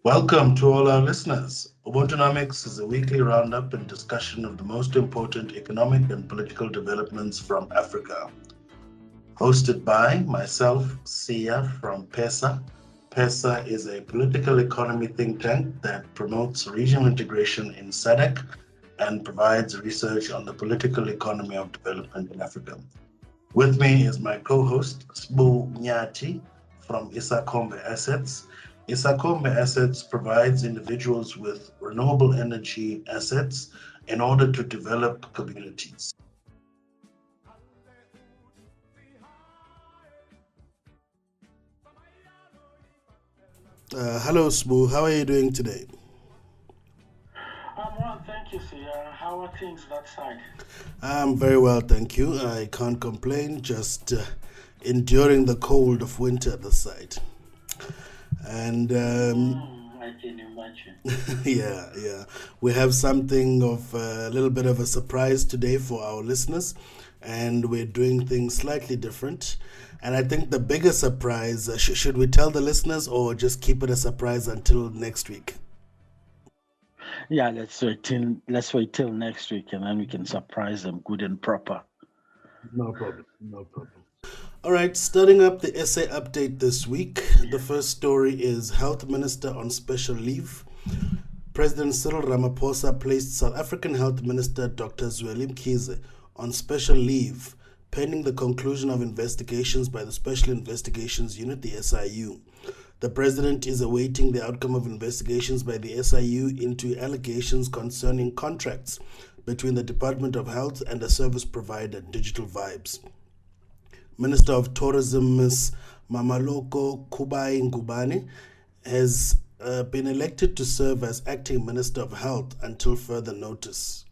Welcome to all our listeners. Ubuntunomics is a weekly roundup and discussion of the most important economic and political developments from Africa. Hosted by myself, Sia from PESA. PESA is a political economy think tank that promotes regional integration in SADC and provides research on the political economy of development in Africa. With me is my co-host, Sbu Nyati from Isakombe Assets. Isakombe Assets provides individuals with renewable energy assets in order to develop communities. Hello, Sbu. How are you doing today? I'm well, thank you, Sia. How are things that side? I'm very well, thank you. I can't complain, just enduring the cold of winter this side. And I can imagine. yeah. We have something of a little bit of a surprise today for our listeners, and we're doing things slightly different. And I think the bigger surprise, should we tell the listeners or just keep it a surprise until next week? Yeah, let's wait till next week, and then we can surprise them good and proper. No problem. All right, starting up the essay update this week. The first story is Health Minister on special leave. President Cyril Ramaphosa placed South African Health Minister Dr. Zweli Mkhize on special leave pending the conclusion of investigations by the Special Investigations Unit, the SIU. The president is awaiting the outcome of investigations by the SIU into allegations concerning contracts between the Department of Health and a service provider, Digital Vibes. Minister of Tourism, Ms. Mamaloko Kubai Ngubane, has been elected to serve as acting Minister of Health until further notice.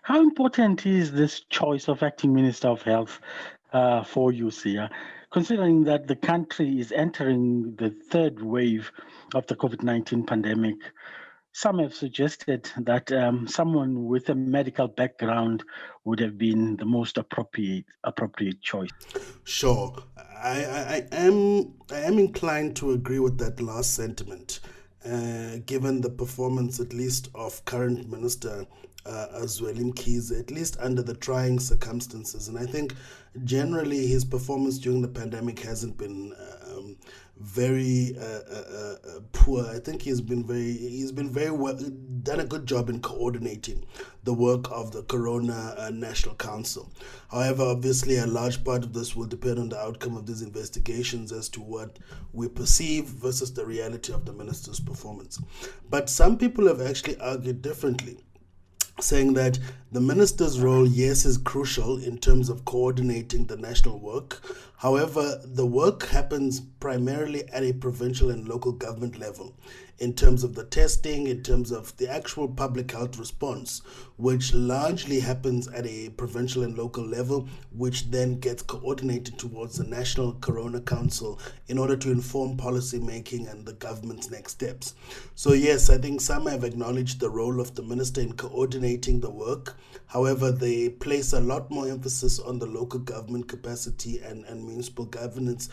How important is this choice of acting Minister of Health for you, Sia, considering that the country is entering the third wave of the COVID-19 pandemic? Some have suggested that someone with a medical background would have been the most appropriate choice. Sure, I am inclined to agree with that last sentiment, given the performance, at least, of current Minister Zweli Mkhize, at least under the trying circumstances. And I think generally his performance during the pandemic hasn't been very poor. I think he's been very well, done a good job in coordinating the work of the Corona National Council. However, obviously a large part of this will depend on the outcome of these investigations as to what we perceive versus the reality of the minister's performance. But some people have actually argued differently, saying that the minister's role, yes, is crucial in terms of coordinating the national work. However, the work happens primarily at a provincial and local government level in terms of the testing, in terms of the actual public health response, which largely happens at a provincial and local level, which then gets coordinated towards the National Corona Council in order to inform policy making and the government's next steps. So yes, I think some have acknowledged the role of the minister in coordinating the work. However, they place a lot more emphasis on the local government capacity and municipal governance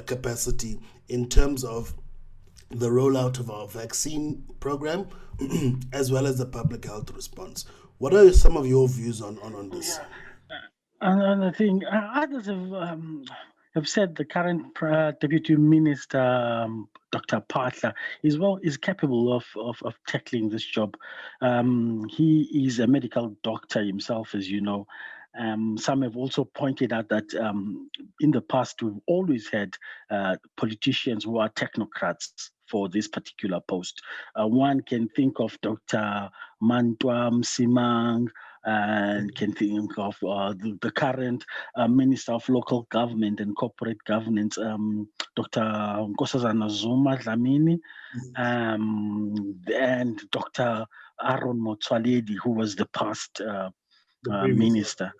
capacity in terms of the rollout of our vaccine program as well as the public health response. What are some of your views on this? And I think others have said the current Deputy Minister, Dr. Partler, is capable of tackling this job. He is a medical doctor himself, as you know. Some have also pointed out that in the past we've always had politicians who are technocrats for this particular post. One can think of Dr. Mantwa Msimang, and can think of the current Minister of Local Government and Corporate Governance, Dr. Nkosazana Zuma Dlamini, and Dr. Aaron Motsoaledi, who was the past minister.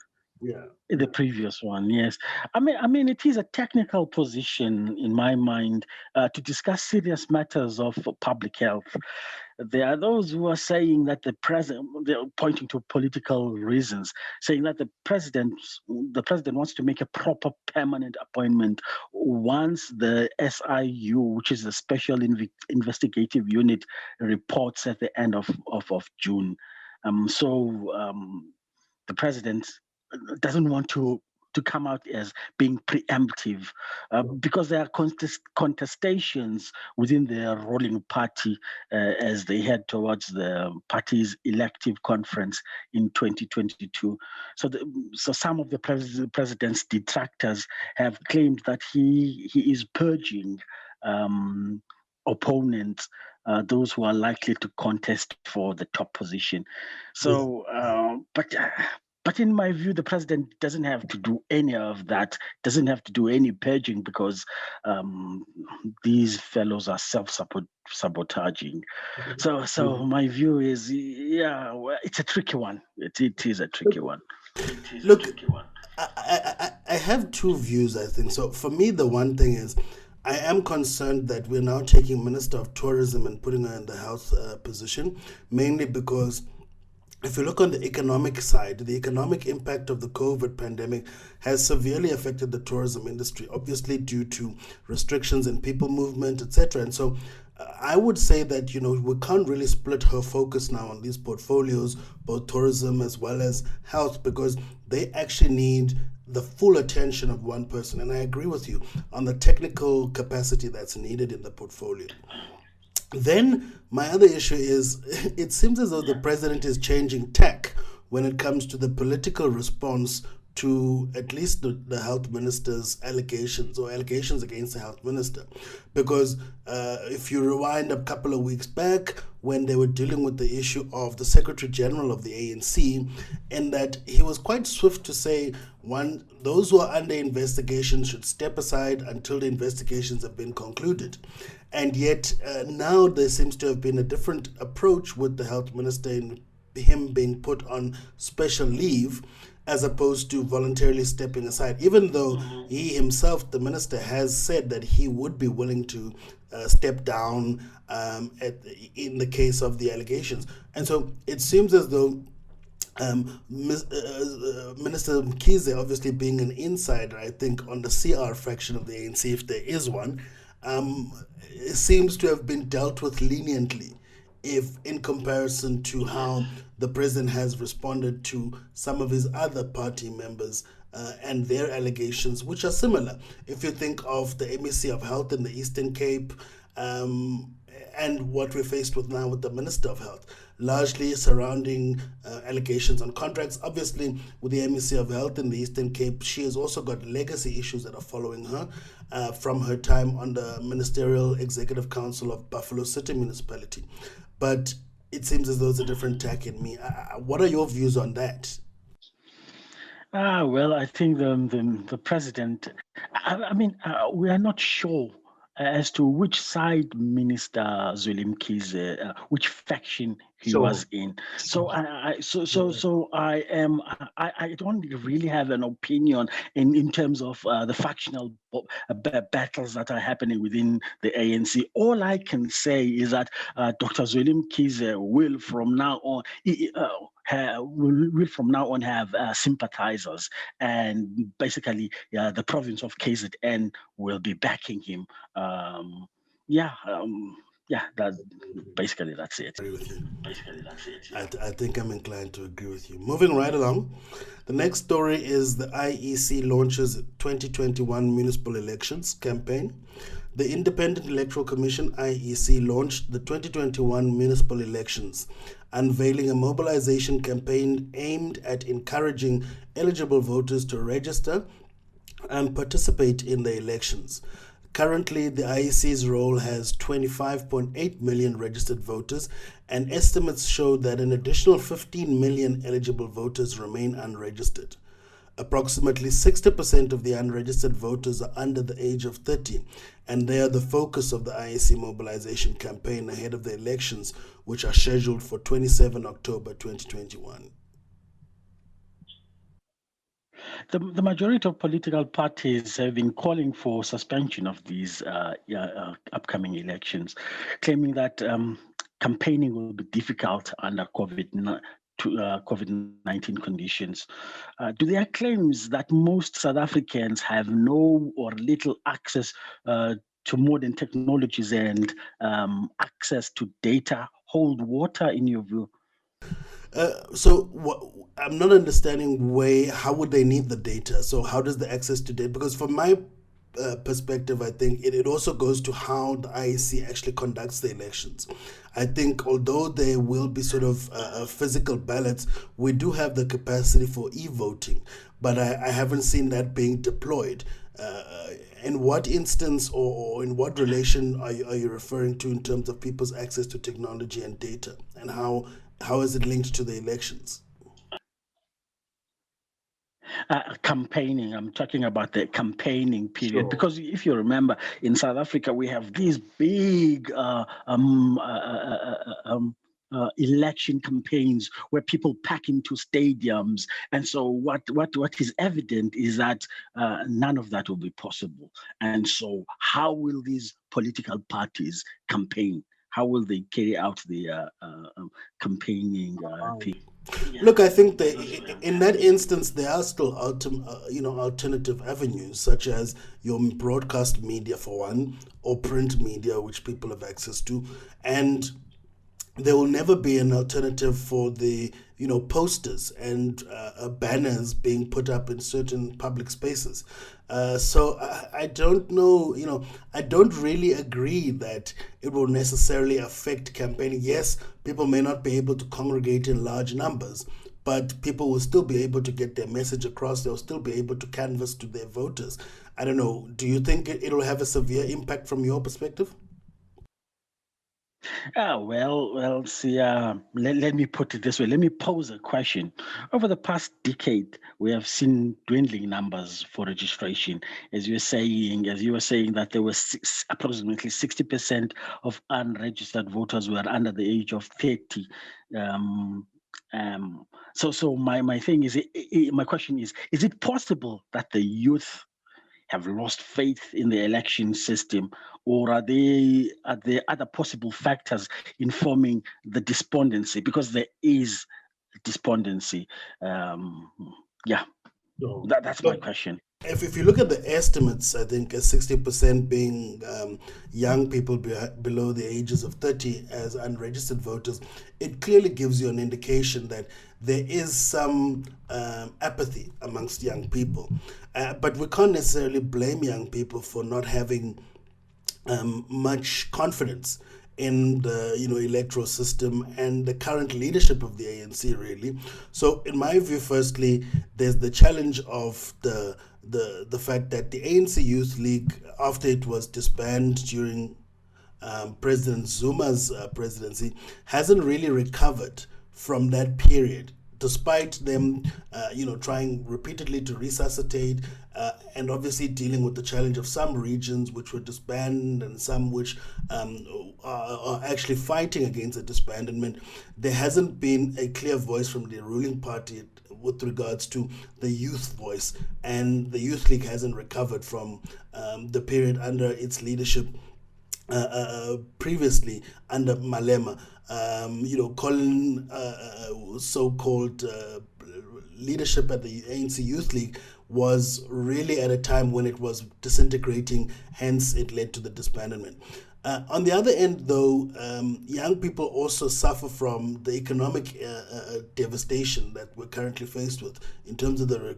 Yeah. The previous one, yes. I mean, it is a technical position in my mind to discuss serious matters of public health. There are those who are saying that the president, they're pointing to political reasons, saying that the president wants to make a proper permanent appointment once the SIU, which is the Special Investigative Unit, reports at the end of June. The president doesn't want to come out as being preemptive because there are contestations within the ruling party as they head towards the party's elective conference in 2022. So some of the president's detractors have claimed that he is purging opponents, those who are likely to contest for the top position. But in my view, the president doesn't have to do any of that, doesn't have to do any purging because these fellows are self-sabotaging. So my view is, well, it's a tricky one. It is a tricky one. Look, I have two views, I think. So for me, the one thing is I am concerned that we're now taking Minister of Tourism and putting her in the health position, mainly because if you look on the economic side, the economic impact of the COVID pandemic has severely affected the tourism industry, obviously due to restrictions in people movement, etc. And so I would say that, we can't really split her focus now on these portfolios, both tourism as well as health, because they actually need the full attention of one person. And I agree with you on the technical capacity that's needed in the portfolio. Then my other issue is it seems as though the president is changing tack when it comes to the political response to at least the health minister's allegations against the health minister. Because if you rewind a couple of weeks back when they were dealing with the issue of the Secretary General of the ANC, and that he was quite swift to say, one, those who are under investigation should step aside until the investigations have been concluded. And yet now there seems to have been a different approach with the health minister in him being put on special leave as opposed to voluntarily stepping aside, even though he himself, the minister, has said that he would be willing to step down in the case of the allegations. And so it seems as though Minister Mkhize, obviously being an insider, I think, on the CR faction of the ANC, if there is one, seems to have been dealt with leniently, if in comparison to how the president has responded to some of his other party members and their allegations, which are similar. If you think of the MEC of Health in the Eastern Cape and what we're faced with now with the Minister of Health, largely surrounding allegations on contracts. Obviously, with the MEC of Health in the Eastern Cape, she has also got legacy issues that are following her from her time on the Ministerial Executive Council of Buffalo City Municipality. But it seems as though it's a different tack in me. What are your views on that? Well, I think the president, we are not sure as to which side Minister Zweli Mkhize, which faction he was in. So I don't really have an opinion in terms of the factional battles that are happening within the ANC. All I can say is that Dr. Zweli Mkhize will from now on have sympathizers, and basically the province of KZN will be backing him. That's it. I think I'm inclined to agree with you. Moving right along, the next story is the IEC launches 2021 municipal elections campaign. The Independent Electoral Commission, IEC, launched the 2021 municipal elections, unveiling a mobilization campaign aimed at encouraging eligible voters to register and participate in the elections. Currently, the IEC's roll has 25.8 million registered voters, and estimates show that an additional 15 million eligible voters remain unregistered. Approximately 60% of the unregistered voters are under the age of 30, and they are the focus of the IEC mobilization campaign ahead of the elections, which are scheduled for 27 October 2021. The majority of political parties have been calling for suspension of these upcoming elections, claiming that campaigning will be difficult under COVID-19 conditions. Do their claims that most South Africans have no or little access to modern technologies and access to data hold water in your view? I'm not understanding how would they need the data? So how does the access to data? Because from my perspective, I think it also goes to how the IEC actually conducts the elections. I think although there will be sort of physical ballots, we do have the capacity for e-voting, but I haven't seen that being deployed. In what instance or in what relation are you referring to in terms of people's access to technology and data, and how is it linked to the elections? Campaigning. I'm talking about the campaigning period. Sure. Because if you remember, in South Africa, we have these big election campaigns where people pack into stadiums. And so what is evident is that none of that will be possible. And so how will these political parties campaign? How will they carry out the campaigning thing? Look, I think that in that instance, there are still alternative avenues, such as your broadcast media for one, or print media, which people have access to, and there will never be an alternative for the posters and banners being put up in certain public spaces. So I don't know, I don't really agree that it will necessarily affect campaigning. Yes, people may not be able to congregate in large numbers, but people will still be able to get their message across. They'll still be able to canvass to their voters. I don't know. Do you think it'll have a severe impact from your perspective? See, let me put it this way. Let me pose a question. Over the past decade, we have seen dwindling numbers for registration. As you were saying that there were approximately 60% of unregistered voters were under the age of 30. So my thing is, my question is it possible that the youth have lost faith in the election system, or are there other possible factors informing the despondency? Because there is despondency. That's my question. If you look at the estimates, I think 60% being young people below the ages of 30 as unregistered voters, it clearly gives you an indication that there is some apathy amongst young people. But we can't necessarily blame young people for not having much confidence in the electoral system and the current leadership of the ANC, really. So in my view, firstly, there's the challenge of the fact that the ANC Youth League, after it was disbanded during President Zuma's presidency, hasn't really recovered from that period, despite them trying repeatedly to resuscitate and obviously dealing with the challenge of some regions which were disbanded and some which are actually fighting against the disbandment. There hasn't been a clear voice from the ruling party with regards to the youth voice, and the Youth League hasn't recovered from the period under its leadership previously under Malema. Colin so-called leadership at the ANC Youth League was really at a time when it was disintegrating, hence it led to the disbandment. On the other end, though, young people also suffer from the economic devastation that we're currently faced with in terms of the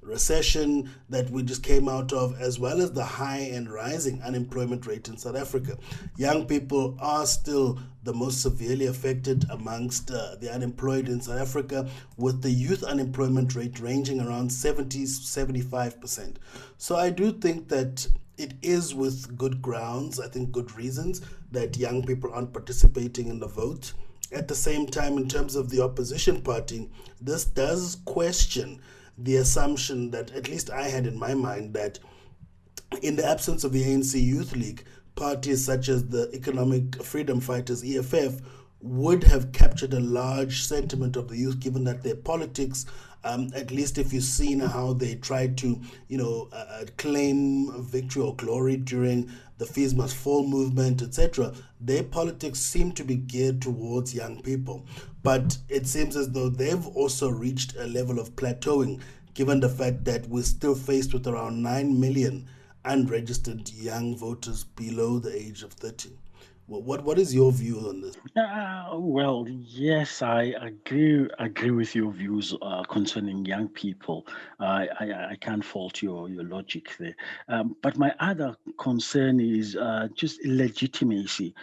recession that we just came out of, as well as the high and rising unemployment rate in South Africa. Young people are still the most severely affected amongst the unemployed in South Africa, with the youth unemployment rate ranging around 70-75%. So I do think that it is with good grounds, I think good reasons, that young people aren't participating in the vote. At the same time, in terms of the opposition party, this does question the assumption that at least I had in my mind, that in the absence of the ANC Youth League, parties such as the Economic Freedom Fighters, EFF, would have captured a large sentiment of the youth, given that their politics At least if you've seen how they tried to, claim victory or glory during the Fees Must Fall movement, etc., their politics seem to be geared towards young people. But it seems as though they've also reached a level of plateauing, given the fact that we're still faced with around 9 million unregistered young voters below the age of 30. What is your view on this? Well, yes, I agree with your views concerning young people. I can't fault your logic there. But my other concern is just legitimacy,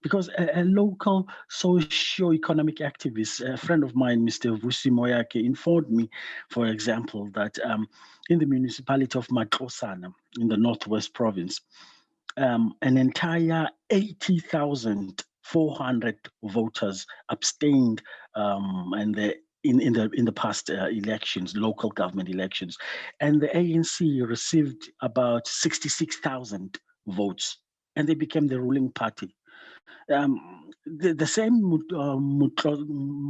because a local socio-economic activist, a friend of mine, Mr. Vusi Moyake, informed me, for example, that in the municipality of Matlosana in the Northwest Province, an entire 80,400 voters abstained, and in the past elections, local government elections, and the ANC received about 66,000 votes, and they became the ruling party. The same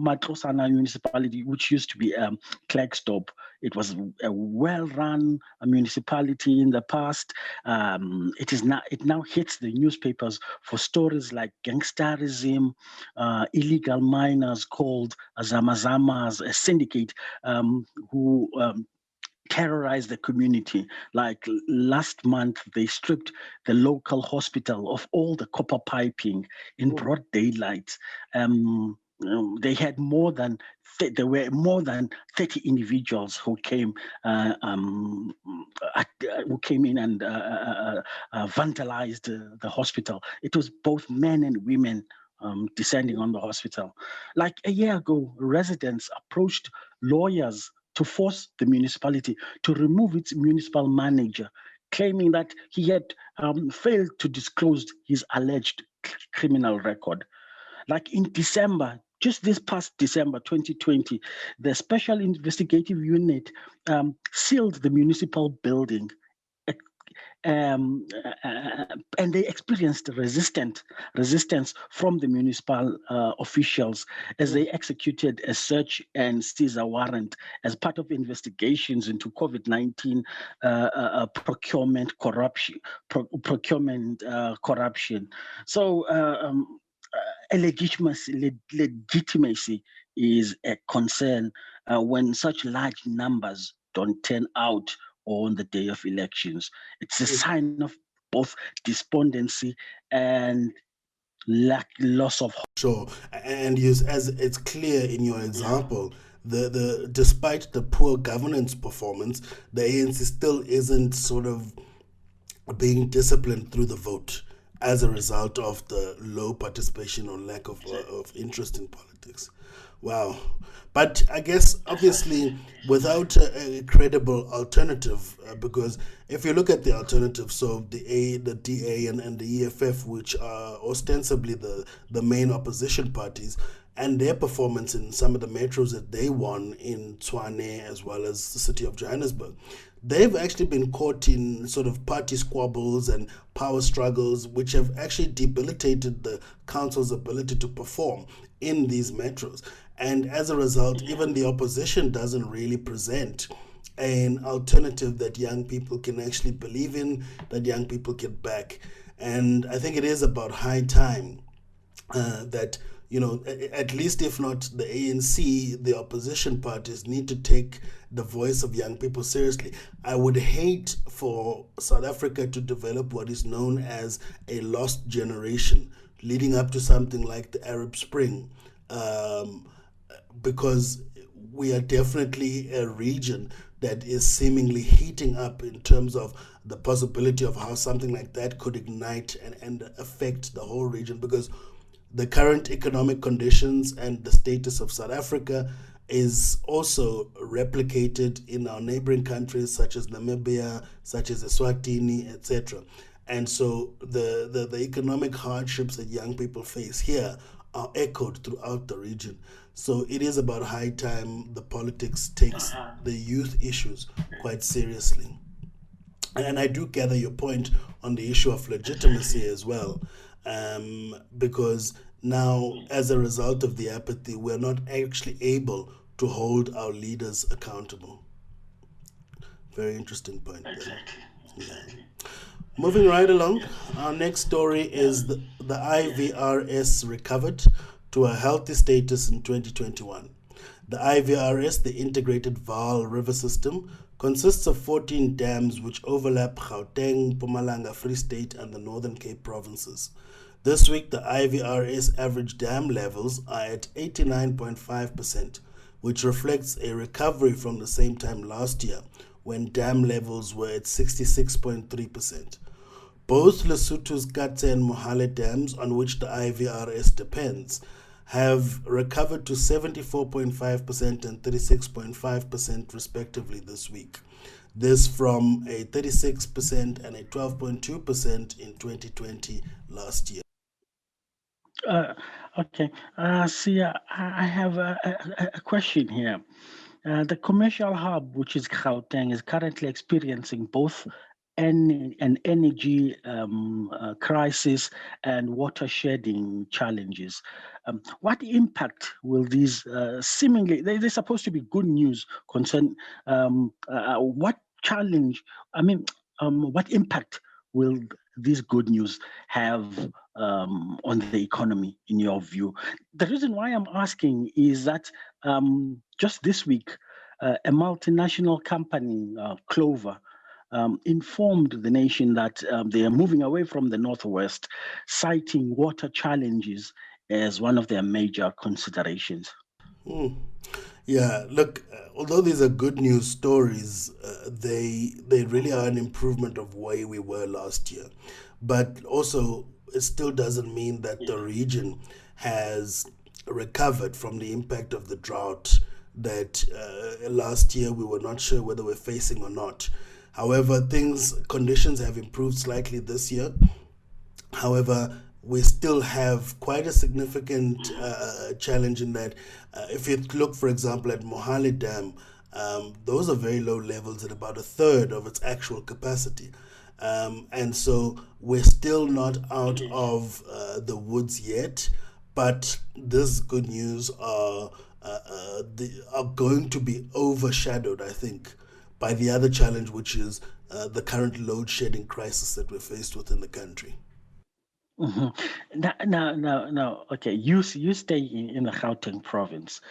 Matlosana municipality, which used to be Klerksdorp, it was a well-run municipality in the past. It now hits the newspapers for stories like gangsterism, illegal miners called Zamazamas, a syndicate who terrorize the community. Like last month, they stripped the local hospital of all the copper piping in broad daylight. They had there were more than 30 individuals who came in and vandalized the hospital. It was both men and women descending on the hospital. Like a year ago, residents approached lawyers to force the municipality to remove its municipal manager, claiming that he had failed to disclose his alleged criminal record. Like in December, just this past December 2020, the Special Investigative Unit sealed the municipal building, and they experienced resistance from the municipal officials as they executed a search and seizure warrant as part of investigations into COVID-19 procurement corruption. So a legitimacy is a concern when such large numbers don't turn out on the day of elections. It's a sign of both despondency and loss of hope. Sure, and as it's clear in your example, the despite the poor governance performance, the ANC still isn't sort of being disciplined through the vote as a result of the low participation or lack of interest in politics. Wow. But I guess obviously without a credible alternative, because if you look at the alternative, so the DA, and the EFF, which are ostensibly the main opposition parties, and their performance in some of the metros that they won in Tshwane as well as the city of Johannesburg, they've actually been caught in sort of party squabbles and power struggles, which have actually debilitated the council's ability to perform in these metros. And as a result, even the opposition doesn't really present an alternative that young people can actually believe in, that young people can back. And I think it is about high time that, at least if not the ANC, the opposition parties need to take the voice of young people seriously. I would hate for South Africa to develop what is known as a lost generation leading up to something like the Arab Spring, because we are definitely a region that is seemingly heating up in terms of the possibility of how something like that could ignite and affect the whole region, because the current economic conditions and the status of South Africa is also replicated in our neighboring countries such as Namibia, such as Eswatini, etc. And so the economic hardships that young people face here are echoed throughout the region. So it is about high time the politics takes the youth issues quite seriously. And I do gather your point on the issue of legitimacy as well, because now, as a result of the apathy, we're not actually able to hold our leaders accountable. Very interesting point there. Exactly. Moving right along, our next story is the IVRS recovered to a healthy status in 2021. The IVRS, the Integrated Vaal River System, consists of 14 dams which overlap Gauteng, Mpumalanga, Free State, and the Northern Cape provinces. This week, the IVRS average dam levels are at 89.5%, which reflects a recovery from the same time last year, when dam levels were at 66.3%. Both Lesotho's Katse and Mohale dams, on which the IVRS depends, have recovered to 74.5% and 36.5% respectively this week. This from a 36% and a 12.2% in 2020 last year. Okay. I have a question here. The commercial hub, which is Gauteng, is currently experiencing both an energy crisis and water shedding challenges. What impact will these seemingly, they're supposed to be good news concern, what challenge, what impact will this good news have on the economy, in your view? The reason why I'm asking is that just this week, a multinational company, Clover, informed the nation that they are moving away from the Northwest, citing water challenges as one of their major considerations. Yeah, look, although these are good news stories, they really are an improvement of where we were last year. But also, it still doesn't mean that the region has recovered from the impact of the drought that last year we were not sure whether we're facing or not. However, conditions have improved slightly this year. However, we still have quite a significant challenge in that if you look, for example, at Mohale Dam, those are very low levels at about a third of its actual capacity. And so we're still not out of the woods yet, but this good news are going to be overshadowed, I think, by the other challenge, which is the current load shedding crisis that we're faced with in the country. Mm-hmm. Now, okay, you stay in the Gauteng province.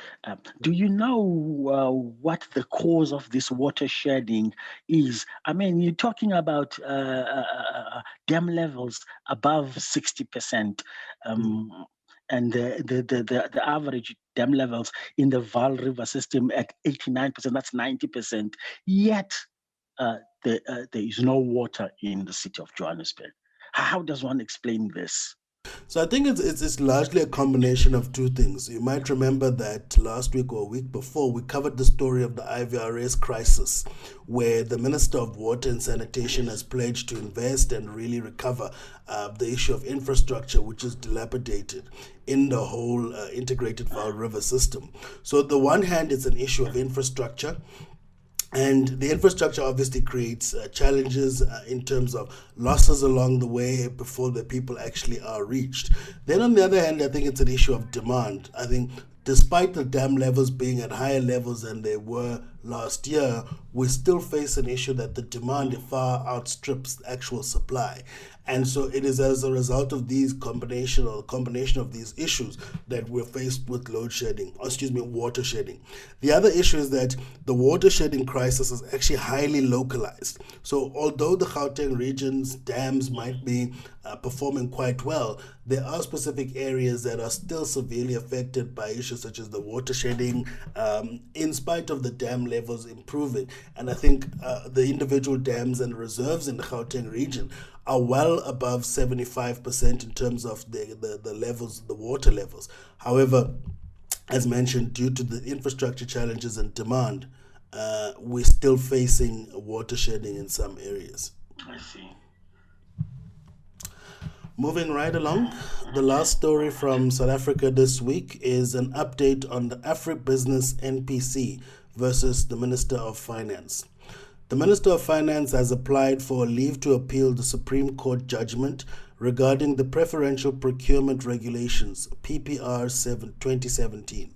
Do you know what the cause of this water shedding is? I mean, you're talking about dam levels above 60%. And the average dam levels in the Vaal River system at 89%, that's 90%. Yet there is no water in the city of Johannesburg. How does one explain this? So I think it's largely a combination of two things. You might remember that last week or a week before, we covered the story of the IVRS crisis, where the Minister of Water and Sanitation has pledged to invest and really recover the issue of infrastructure, which is dilapidated in the whole integrated Vaal River system. So on the one hand, it's an issue of infrastructure. And the infrastructure obviously creates challenges in terms of losses along the way before the people actually are reached. Then on the other hand, I think it's an issue of demand. I think despite the dam levels being at higher levels than they were last year, we still face an issue that the demand far outstrips the actual supply. And so it is as a result of these combination of these issues that we're faced with water shedding. The other issue is that the water shedding crisis is actually highly localized. So although the Gauteng region's dams might be performing quite well, there are specific areas that are still severely affected by issues such as the water shedding, in spite of the dam levels improving. And I think the individual dams and reserves in the Gauteng region are well above 75% in terms of the levels, the water levels. However, as mentioned, due to the infrastructure challenges and demand, we're still facing water shedding in some areas. I see. Moving right along, the last story from South Africa this week is an update on the Afribusiness NPC versus the Minister of Finance. The Minister of Finance has applied for a leave to appeal the Supreme Court judgment regarding the Preferential Procurement Regulations, PPR 2017.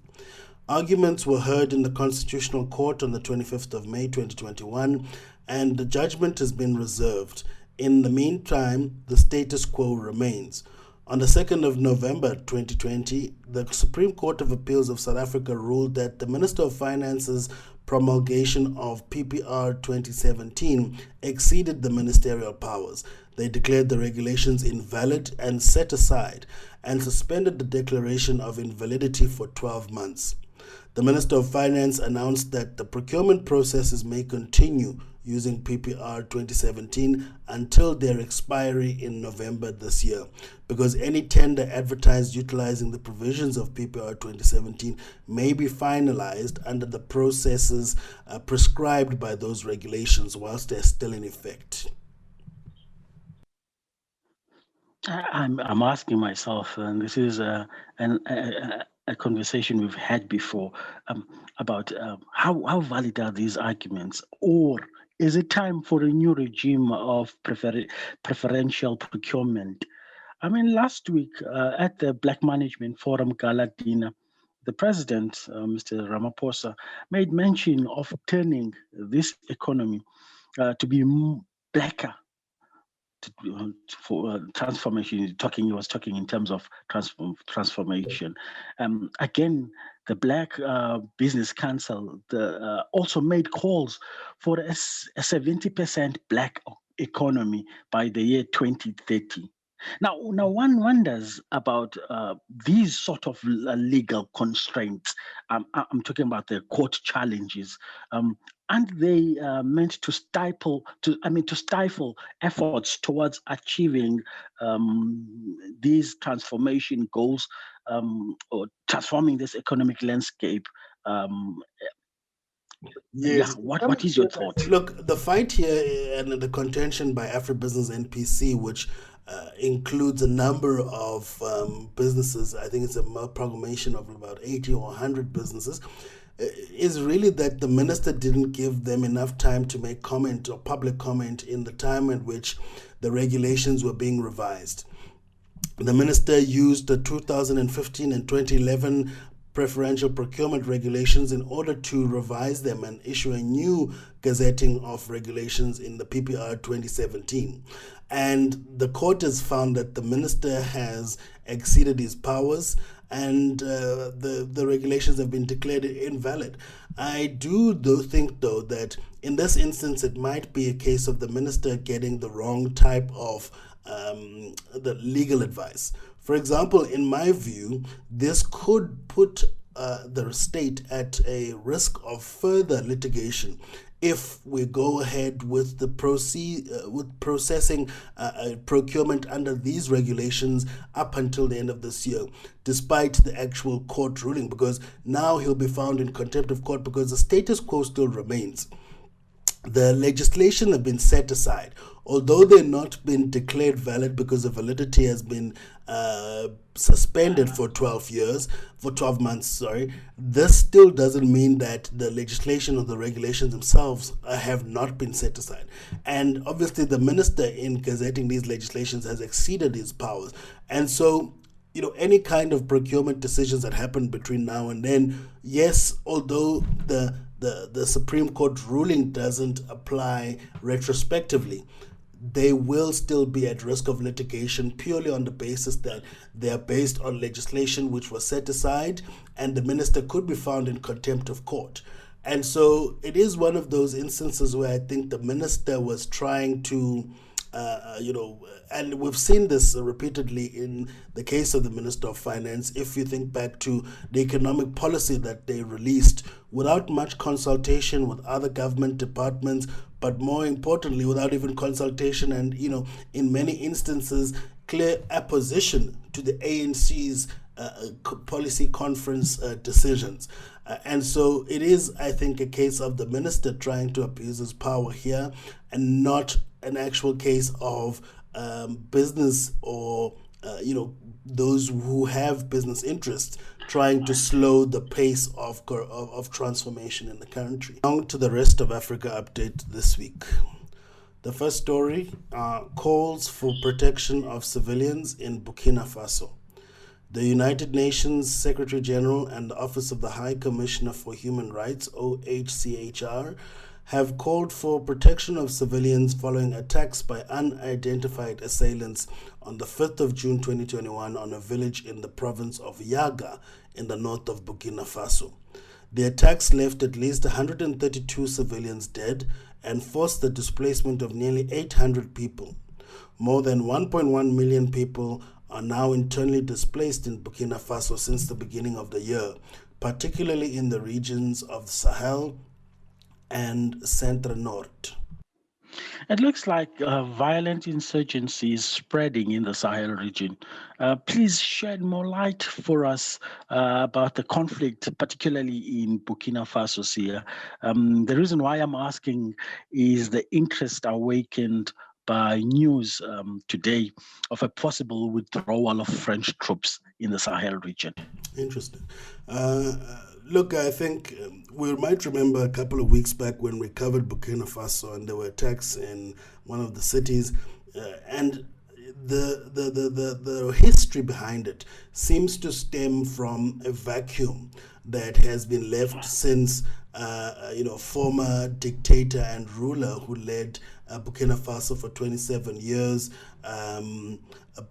Arguments were heard in the Constitutional Court on the 25th of May 2021, and the judgment has been reserved. In the meantime, the status quo remains. On the 2nd of November 2020, the Supreme Court of Appeals of South Africa ruled that the Minister of Finance's promulgation of PPR 2017 exceeded the ministerial powers. They declared the regulations invalid and set aside, and suspended the declaration of invalidity for 12 months. The Minister of Finance announced that the procurement processes may continue using PPR 2017 until their expiry in November this year, because any tender advertised utilizing the provisions of PPR 2017 may be finalized under the processes prescribed by those regulations whilst they're still in effect. I'm asking myself, and this is a conversation we've had before, about how valid are these arguments, or is it time for a new regime of preferential procurement? I mean, last week at the Black Management Forum Gala dinner, the president, Mr. Ramaphosa, made mention of turning this economy to be blacker. For transformation, he was talking in terms of transformation. Again, the Black Business Council also made calls for a 70% Black economy by the year 2030. Now one wonders about these sort of legal constraints. I'm talking about the court challenges. Aren't they meant to stifle efforts towards achieving these transformation goals, or transforming this economic landscape? Yes. What is your thought? Look, the fight here and the contention by Afribusiness NPC, which includes a number of businesses, I think it's a amalgamation of about 80 or 100 businesses, is really that the minister didn't give them enough time to make comment or public comment in the time at which the regulations were being revised. The minister used the 2015 and 2011 preferential procurement regulations in order to revise them and issue a new gazetting of regulations in the PPR 2017. And the court has found that the minister has exceeded his powers, and the regulations have been declared invalid. I do think, though, that in this instance it might be a case of the minister getting the wrong type of the legal advice. For example, in my view, this could put the state at a risk of further litigation if we go ahead with the processing procurement under these regulations up until the end of this year, despite the actual court ruling, because now he'll be found in contempt of court because the status quo still remains. The legislation have been set aside, although they're not been declared valid because the validity has been suspended for 12 months. This still doesn't mean that the legislation or the regulations themselves have not been set aside. And obviously the minister in gazetting these legislations has exceeded his powers. And so, any kind of procurement decisions that happen between now and then, yes, although the Supreme Court ruling doesn't apply retrospectively, they will still be at risk of litigation purely on the basis that they are based on legislation which was set aside, and the minister could be found in contempt of court. And so it is one of those instances where I think the minister was trying to and we've seen this repeatedly in the case of the Minister of Finance. If you think back to the economic policy that they released without much consultation with other government departments, but more importantly, without even consultation and, in many instances, clear opposition to the ANC's policy conference decisions. And so it is, I think, a case of the minister trying to abuse his power here, and not an actual case of business or those who have business interests trying to slow the pace of transformation in the country. On to the rest of Africa update this week. The first story calls for protection of civilians in Burkina Faso. The United Nations Secretary General and the Office of the High Commissioner for Human Rights, OHCHR, have called for protection of civilians following attacks by unidentified assailants on the 5th of June 2021 on a village in the province of Yaga in the north of Burkina Faso. The attacks left at least 132 civilians dead and forced the displacement of nearly 800 people. More than 1.1 million people are now internally displaced in Burkina Faso since the beginning of the year, particularly in the regions of the Sahel and Centre Nord. It looks like violent insurgency is spreading in the Sahel region. Please shed more light for us about the conflict, particularly in Burkina Faso here. The reason why I'm asking is the interest awakened by news today of a possible withdrawal of French troops in the Sahel region. Interesting. Look, I think we might remember a couple of weeks back when we covered Burkina Faso and there were attacks in one of the cities, and the history behind it seems to stem from a vacuum that has been left since former dictator and ruler who led Burkina Faso for 27 years,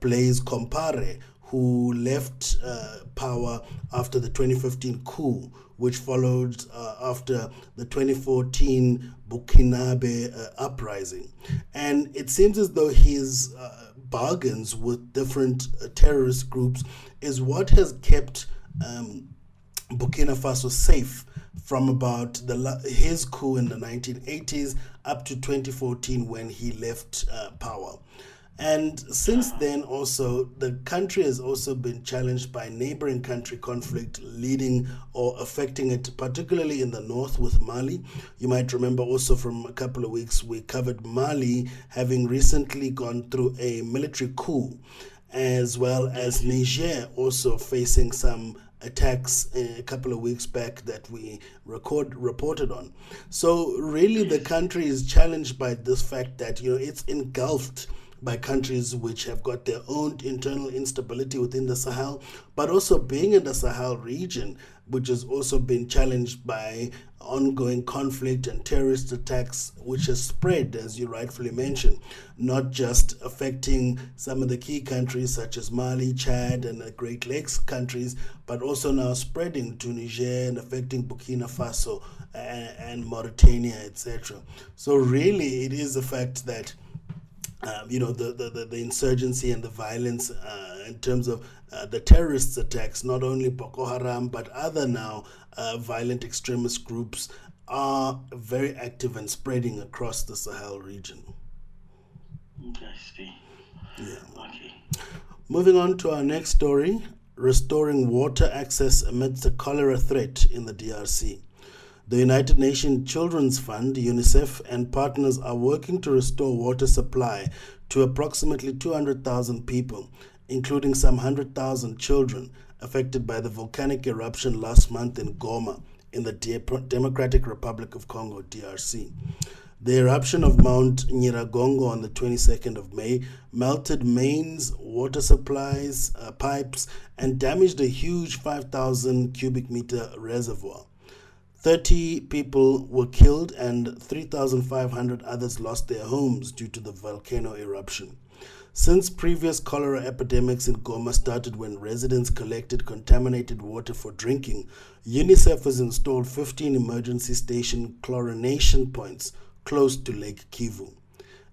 Blaise Compaoré, who left power after the 2015 coup, which followed after the 2014 Burkinabe uprising. And it seems as though his bargains with different terrorist groups is what has kept Burkina Faso safe from about his coup in the 1980s up to 2014 when he left power. And since then also, the country has also been challenged by neighboring country conflict leading or affecting it, particularly in the north with Mali. You might remember also from a couple of weeks, we covered Mali having recently gone through a military coup, as well as Niger also facing some attacks a couple of weeks back that we reported on. So really the country is challenged by this fact that, it's engulfed by countries which have got their own internal instability within the Sahel, but also being in the Sahel region, which has also been challenged by ongoing conflict and terrorist attacks, which has spread, as you rightfully mentioned, not just affecting some of the key countries such as Mali, Chad, and the Great Lakes countries, but also now spreading to Niger and affecting Burkina Faso and Mauritania, etc. So really, it is a fact that the insurgency and the violence in terms of the terrorist attacks, not only Boko Haram, but other now violent extremist groups are very active and spreading across the Sahel region. I see. Yeah. Okay. Moving on to our next story, restoring water access amidst the cholera threat in the DRC. The United Nations Children's Fund, UNICEF, and partners are working to restore water supply to approximately 200,000 people, including some 100,000 children affected by the volcanic eruption last month in Goma in the Democratic Republic of Congo, DRC. The eruption of Mount Nyiragongo on the 22nd of May melted mains, water supplies, pipes, and damaged a huge 5,000 cubic meter reservoir. 30 people were killed and 3,500 others lost their homes due to the volcano eruption. Since previous cholera epidemics in Goma started when residents collected contaminated water for drinking, UNICEF has installed 15 emergency station chlorination points close to Lake Kivu.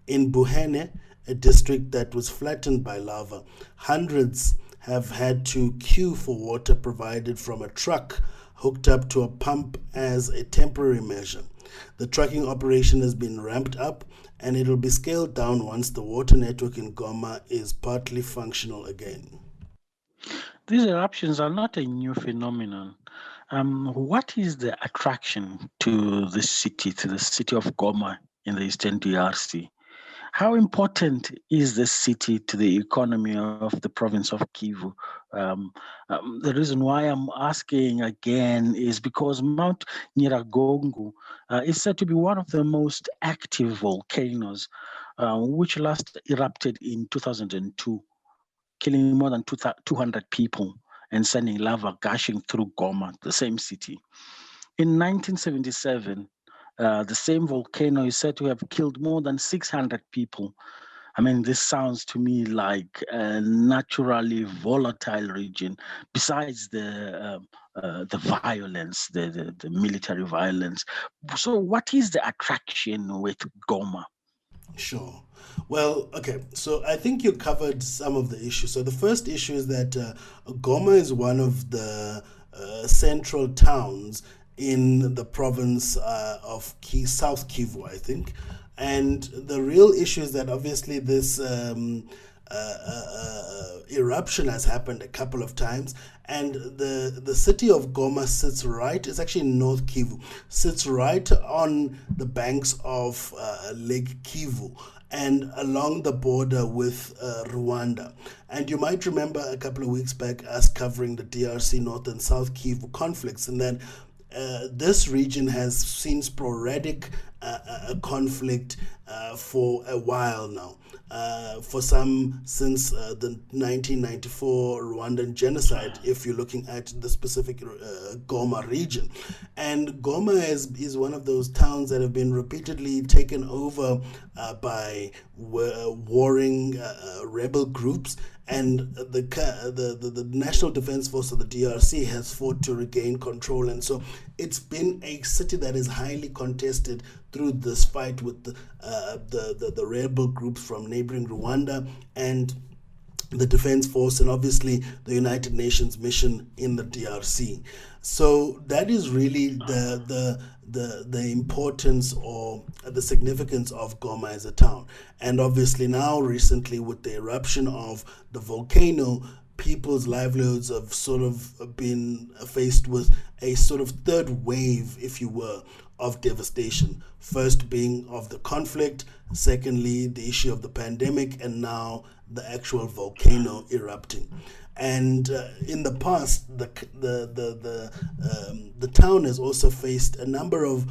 In Buhene, a district that was flattened by lava, hundreds have had to queue for water provided from a truck hooked up to a pump as a temporary measure. The trucking operation has been ramped up and it will be scaled down once the water network in Goma is partly functional again. These eruptions are not a new phenomenon. What is the attraction to the city of Goma in the eastern DRC? How important is the city to the economy of the province of Kivu? The reason why I'm asking again is because Mount Nyiragongo is said to be one of the most active volcanoes, which last erupted in 2002, killing more than 200 people and sending lava gushing through Goma, the same city. In 1977, the same volcano is said to have killed more than 600 people. I mean, this sounds to me like a naturally volatile region. Besides the violence, the military violence. So, what is the attraction with Goma? Sure. Well, okay. So I think you covered some of the issues. So the first issue is that Goma is one of the central towns in the province of South Kivu, I think. And the real issue is that obviously this eruption has happened a couple of times, and the city of Goma sits right, it's actually in North Kivu, sits right on the banks of Lake Kivu and along the border with Rwanda. And you might remember a couple of weeks back us covering the DRC North and South Kivu conflicts, and then this region has seen sporadic conflict for a while now. For some, since the 1994 Rwandan genocide, if you're looking at the specific Goma region. And Goma is one of those towns that have been repeatedly taken over by warring rebel groups, and the National Defense Force of the DRC has fought to regain control. And so it's been a city that is highly contested through this fight with the rebel groups from neighboring Rwanda and the Defense Force, and obviously the United Nations mission in the DRC. So that is really the importance or the significance of Goma as a town. And obviously now recently with the eruption of the volcano, people's livelihoods have sort of been faced with a sort of third wave, if you were, of devastation. First being of the conflict, secondly the issue of the pandemic, and now the actual volcano erupting. And in the past, the town has also faced a number of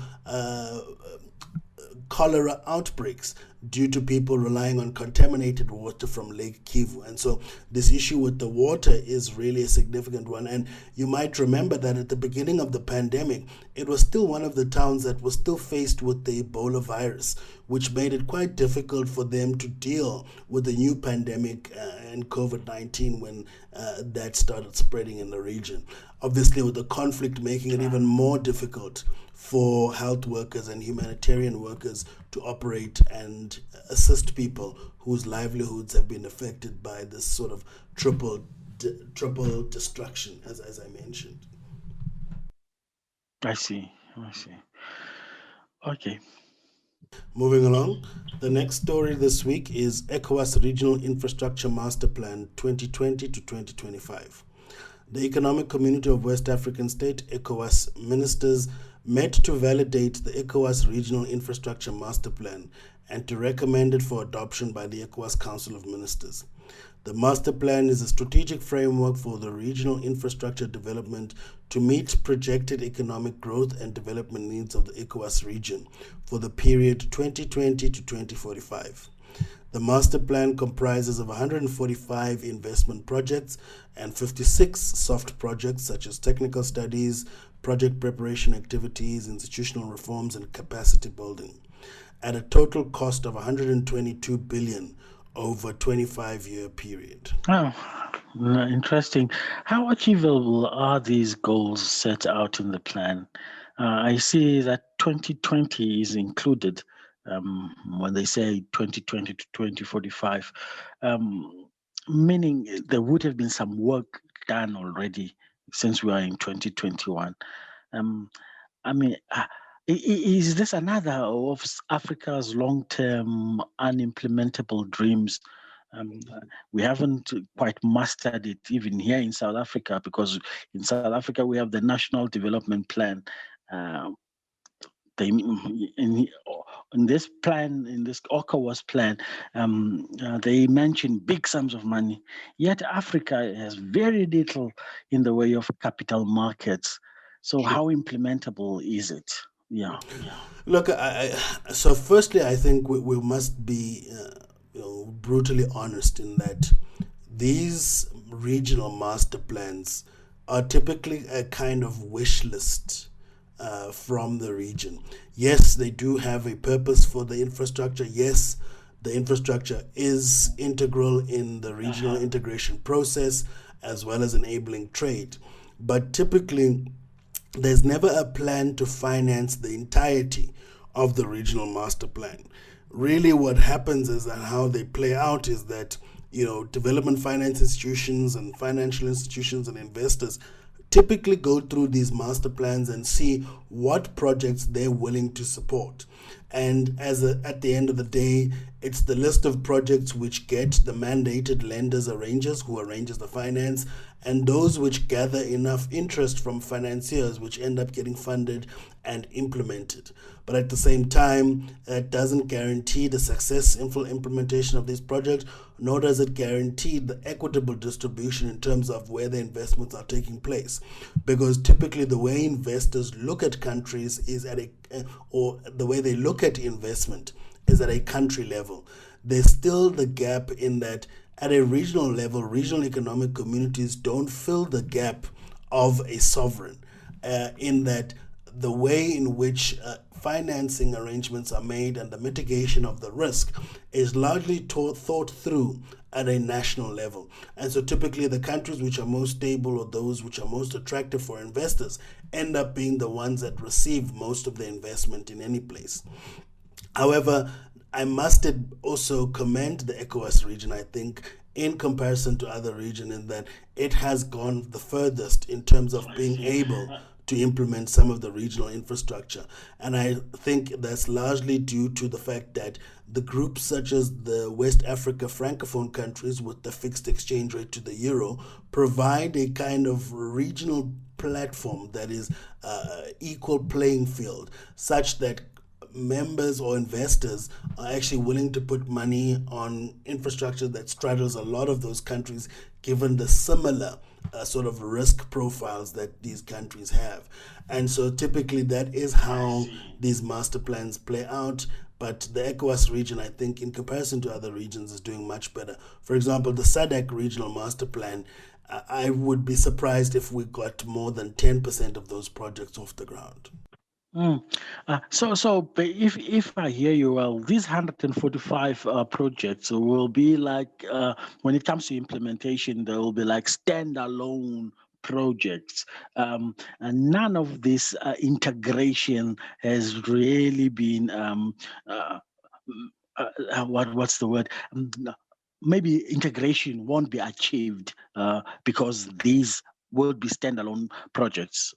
cholera outbreaks due to people relying on contaminated water from Lake Kivu. And so this issue with the water is really a significant one. And you might remember that at the beginning of the pandemic, it was still one of the towns that was still faced with the Ebola virus, which made it quite difficult for them to deal with the new pandemic and COVID-19 when that started spreading in the region. Obviously, with the conflict making it even more difficult for health workers and humanitarian workers to operate and assist people whose livelihoods have been affected by this sort of triple destruction, as I mentioned. I see. Okay. Moving along, the next story this week is ECOWAS Regional Infrastructure Masterplan 2020 to 2025. The Economic Community of West African State, ECOWAS ministers met to validate the ECOWAS Regional Infrastructure Master Plan and to recommend it for adoption by the ECOWAS Council of Ministers. The Master Plan is a strategic framework for the regional infrastructure development to meet projected economic growth and development needs of the ECOWAS region for the period 2020 to 2045. The Master Plan comprises of 145 investment projects and 56 soft projects such as technical studies, project preparation activities, institutional reforms, and capacity building, at a total cost of 122 billion over a 25-year period. Oh, interesting. How achievable are these goals set out in the plan? I see that 2020 is included when they say 2020 to 2045, meaning there would have been some work done already since we are in 2021. Is this another of Africa's long-term unimplementable dreams? We haven't quite mastered it even here in South Africa, because in South Africa we have the National Development Plan. In this plan, in this ECOWAS plan, they mention big sums of money. Yet Africa has very little in the way of capital markets. So how implementable is it? Yeah. Look, so firstly, I think we must be brutally honest in that these regional master plans are typically a kind of wish list from the region. Yes, they do have a purpose for the infrastructure. Yes, the infrastructure is integral in the regional integration process as well as enabling trade. But typically, there's never a plan to finance the entirety of the regional master plan. Really, what happens is that how they play out is that, development finance institutions and financial institutions and investors typically go through these master plans and see what projects they're willing to support. And at the end of the day, it's the list of projects which get the mandated lenders arrangers who arranges the finance, and those which gather enough interest from financiers which end up getting funded and implemented. But at the same time, that doesn't guarantee the successful implementation of these projects, nor does it guarantee the equitable distribution in terms of where the investments are taking place. Because typically the way investors look at countries is or the way they look at investment is at a country level. There's still the gap in that at a regional level, regional economic communities don't fill the gap of a sovereign, in that the way in which financing arrangements are made and the mitigation of the risk is largely thought through at a national level. And so typically the countries which are most stable or those which are most attractive for investors end up being the ones that receive most of the investment in any place. However, I must also commend the ECOWAS region, I think, in comparison to other regions, in that it has gone the furthest in terms of being able to implement some of the regional infrastructure. And I think that's largely due to the fact that the groups such as the West Africa Francophone countries with the fixed exchange rate to the euro provide a kind of regional platform that is equal playing field, such that members or investors are actually willing to put money on infrastructure that straddles a lot of those countries, given the similar sort of risk profiles that these countries have. And so typically that is how these master plans play out. But the ECOWAS region, I think, in comparison to other regions, is doing much better. For example, the SADC regional master plan, I would be surprised if we got more than 10% of those projects off the ground. So if I hear you well, these 145 projects will be like, when it comes to implementation, they will be like standalone projects, and none of this integration has really been what's the word? Maybe integration won't be achieved because these would be standalone projects.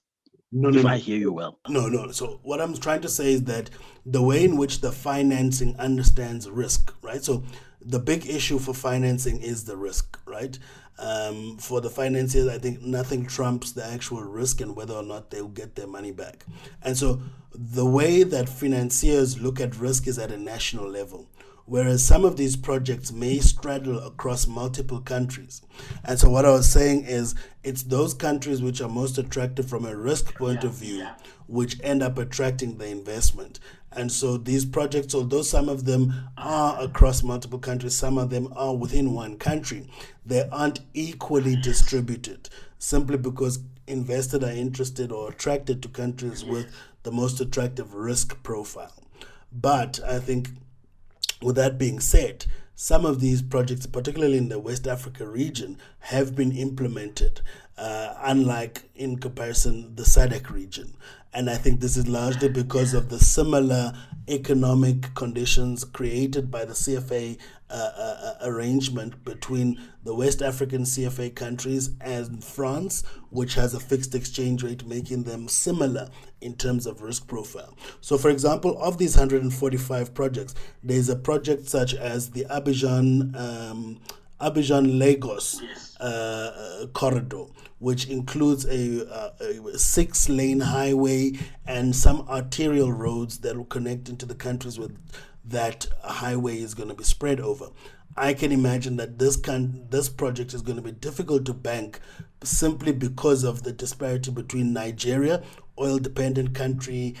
If I hear you well. No. So what I'm trying to say is that the way in which the financing understands risk, right? So the big issue for financing is the risk, right? For the financiers, I think nothing trumps the actual risk and whether or not they'll get their money back. And so the way that financiers look at risk is at a national level, whereas some of these projects may straddle across multiple countries. And so what I was saying is it's those countries which are most attractive from a risk point of view, which end up attracting the investment. And so these projects, although some of them are across multiple countries, some of them are within one country, they aren't equally distributed, simply because investors are interested or attracted to countries with the most attractive risk profile. But I think, with that being said, some of these projects, particularly in the West Africa region, have been implemented, unlike in comparison the SADC region. And I think this is largely because of the similar economic conditions created by the CFA arrangement between the West African CFA countries and France, which has a fixed exchange rate, making them similar in terms of risk profile. So, for example, of these 145 projects, there's a project such as the Abidjan-Lagos corridor, which includes a 6-lane highway and some arterial roads that will connect into the countries where that highway is going to be spread over. I can imagine that this project is going to be difficult to bank simply because of the disparity between Nigeria, oil-dependent country,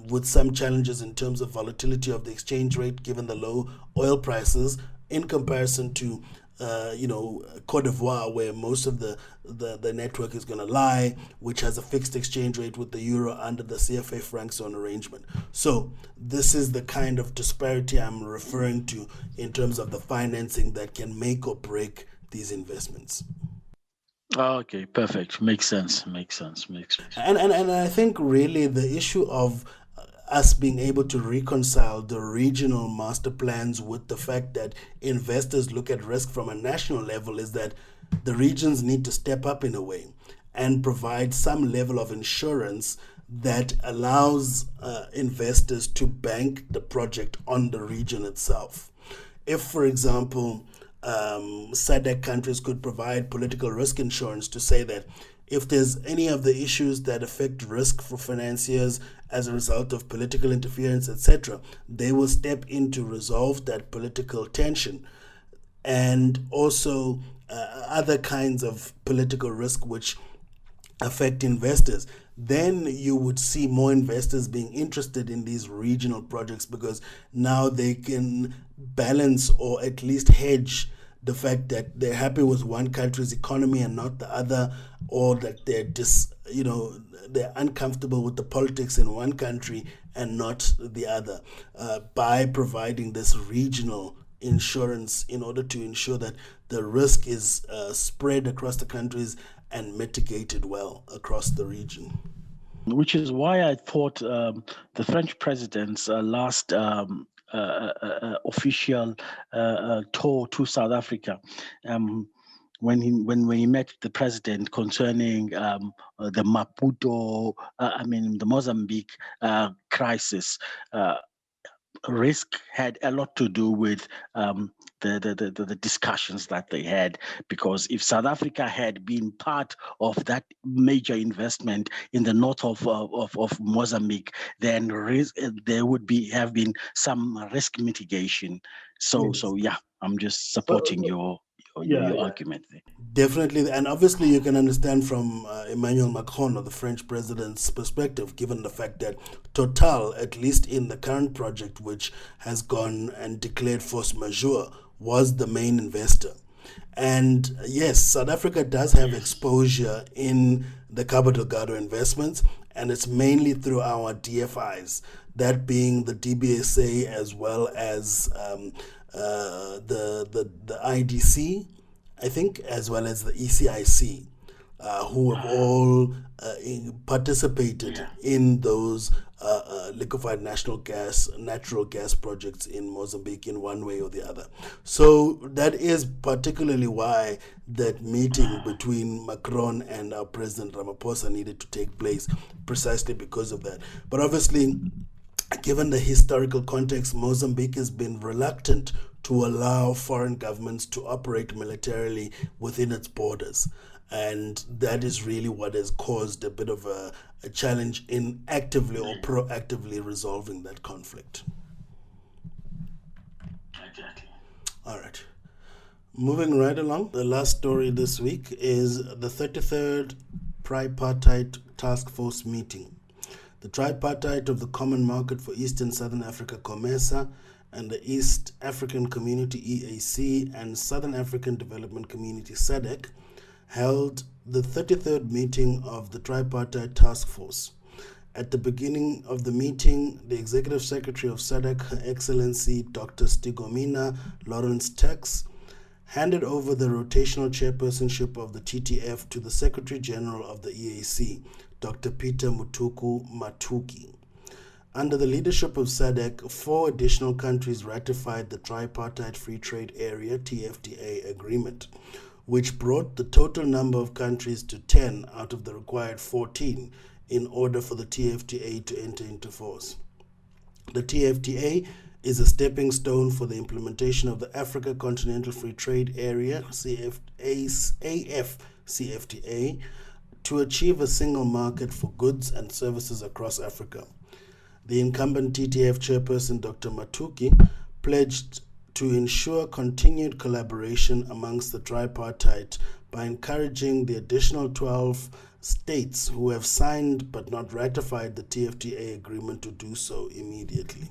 with some challenges in terms of volatility of the exchange rate given the low oil prices, in comparison to Cote d'Ivoire, where most of the network is going to lie, which has a fixed exchange rate with the euro under the CFA franc zone arrangement. So this is the kind of disparity I'm referring to in terms of the financing that can make or break these investments. Okay, perfect. Makes sense. And I think really the issue of us being able to reconcile the regional master plans with the fact that investors look at risk from a national level is that the regions need to step up in a way and provide some level of insurance that allows investors to bank the project on the region itself. If, for example, SADC countries could provide political risk insurance to say that if there's any of the issues that affect risk for financiers as a result of political interference, etc., they will step in to resolve that political tension. And also other kinds of political risk which affect investors, then you would see more investors being interested in these regional projects because now they can balance or at least hedge the fact that they're happy with one country's economy and not the other, or that they're they're uncomfortable with the politics in one country and not the other, by providing this regional insurance in order to ensure that the risk is spread across the countries and mitigated well across the region. Which is why I thought the French president's last official tour to South Africa, when he met the president concerning the the Mozambique crisis. Risk had a lot to do with the discussions that they had, because if South Africa had been part of that major investment in the north of Mozambique, then there would have been some risk mitigation. So yeah, I'm just supporting your argument there. Definitely, and obviously you can understand from Emmanuel Macron or the French president's perspective, given the fact that Total, at least in the current project, which has gone and declared force majeure, was the main investor. And yes, South Africa does have exposure in the Cabo Delgado investments, and it's mainly through our DFIs, that being the DBSA as well as the IDC, I think, as well as the ECIC, who have all participated in those liquefied natural gas projects in Mozambique in one way or the other. So that is particularly why that meeting between Macron and our President Ramaphosa needed to take place, precisely because of that. But obviously, given the historical context, Mozambique has been reluctant to allow foreign governments to operate militarily within its borders. And that is really what has caused a bit of a challenge in actively or proactively resolving that conflict. Exactly. All right. Moving right along, the last story this week is the 33rd Tripartite Task Force meeting. The Tripartite of the Common Market for East and Southern Africa, COMESA, and the East African Community, EAC, and Southern African Development Community, SADC, held the 33rd meeting of the Tripartite Task Force. At the beginning of the meeting, the Executive Secretary of SADC, Her Excellency Dr. Stigomina Lawrence Tax, handed over the rotational chairpersonship of the TTF to the Secretary General of the EAC, Dr. Peter Mutuku Matuki. Under the leadership of SADC, 4 additional countries ratified the Tripartite Free Trade Area (TFTA) agreement, which brought the total number of countries to 10 out of the required 14 in order for the TFTA to enter into force. The TFTA is a stepping stone for the implementation of the Africa Continental Free Trade Area AFCFTA to achieve a single market for goods and services across Africa. The incumbent TTF chairperson, Dr. Matuki, pledged to ensure continued collaboration amongst the tripartite by encouraging the additional 12 states who have signed but not ratified the TFTA agreement to do so immediately.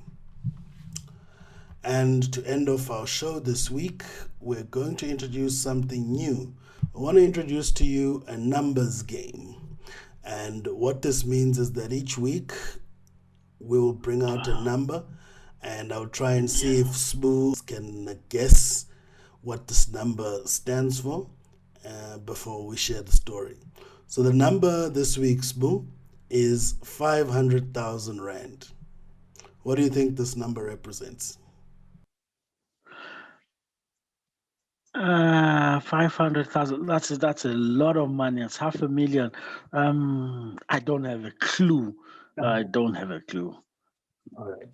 And to end off our show this week, we're going to introduce something new. I want to introduce to you a numbers game. And what this means is that each week we will bring out a number, and I'll try and see if Smooth can guess what this number stands for before we share the story. So the number this week, Smooth, is 500,000 Rand. What do you think this number represents? 500,000. That's a lot of money. It's 500,000. I don't have a clue. I don't have a clue. All right.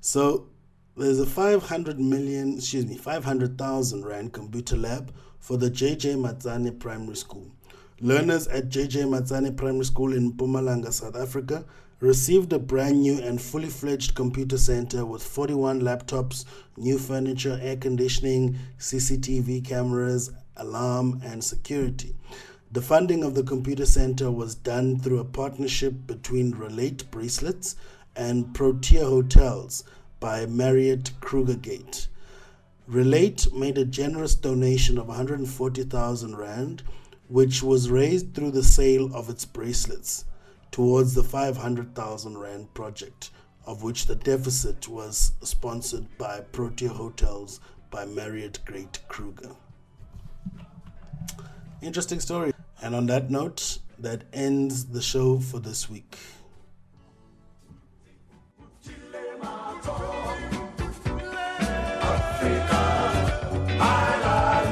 So there's a 500,000 Rand computer lab for the JJ Matsane Primary School. Learners at JJ Matsane Primary School in Mpumalanga, South Africa, received a brand new and fully fledged computer center with 41 laptops, new furniture, air conditioning, CCTV cameras, alarm, and security. The funding of the computer center was done through a partnership between Relate Bracelets and Protea Hotels by Marriott Krugergate. Relate made a generous donation of 140,000 Rand, which was raised through the sale of its bracelets, towards the 500,000 Rand project, of which the deficit was sponsored by Protea Hotels by Marriott Great Kruger. Interesting story. And on that note, that ends the show for this week. Africa, I love